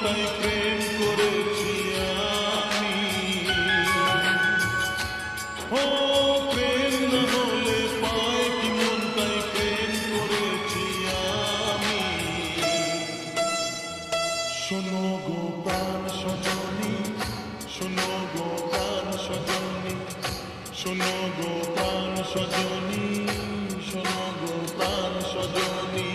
তাই প্রেম করেছি আমি। ও প্রেম না হলে পায় কি মন, তাই প্রেম করেছি আমি। শোনো গো প্রাণ সজনী, শোনো গো প্রাণ সজনী, শোনো গো প্রাণ সজনী, শোনো গো প্রাণ সজনী।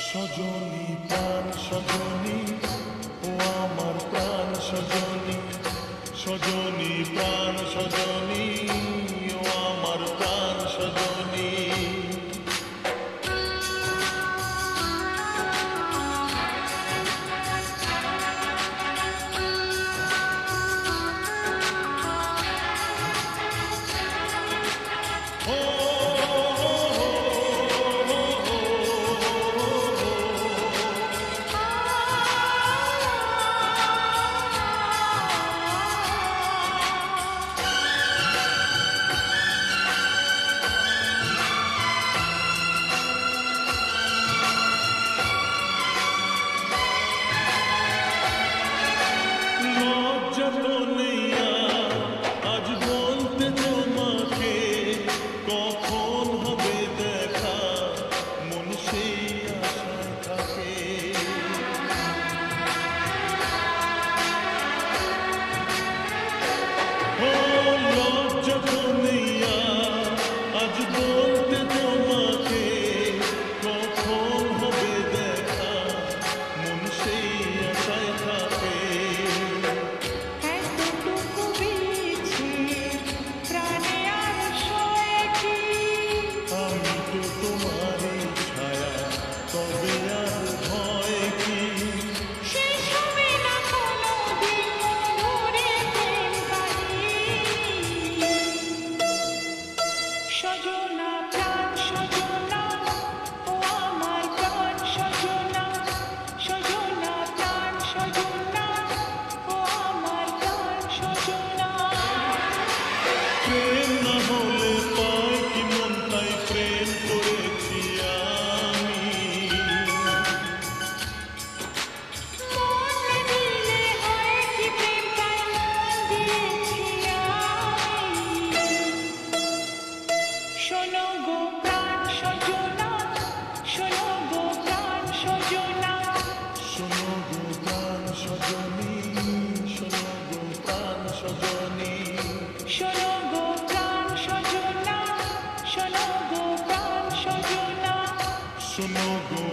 সজনী প্রাণ সজনী, ও আমার প্রাণ সজনী, সজনী প্রাণ সজনী, ও আমার প্রাণ সজনী। আজ বলতে তোমাকে কখন হবে দেখা, মন সেই আশায় থাকে। ও লজ্জা তো নেই আজ বলতে তোমাকে কখন হবে দেখা, মন সেই আশায় থাকে। সজনা প্রাণ সজনা, ও আমার প্রাণ সজনা, সজনা প্রাণ সজনা, ও আমার প্রাণ সজনা। প্রেম না হলে পায় কি মন, তাই প্রেম করেছি আমি। মন দিলে হয় কি প্রেম, তাই মন দিয়েছি আমি। শোনো গো প্রাণ সজনা, শোনো গো প্রাণ সজনা, শোনো গো প্রাণ সজনী, শোনো গো প্রাণ সজনী, শোনো গো প্রাণ সজনা, শোনো গো প্রাণ সজনা, শোনো গো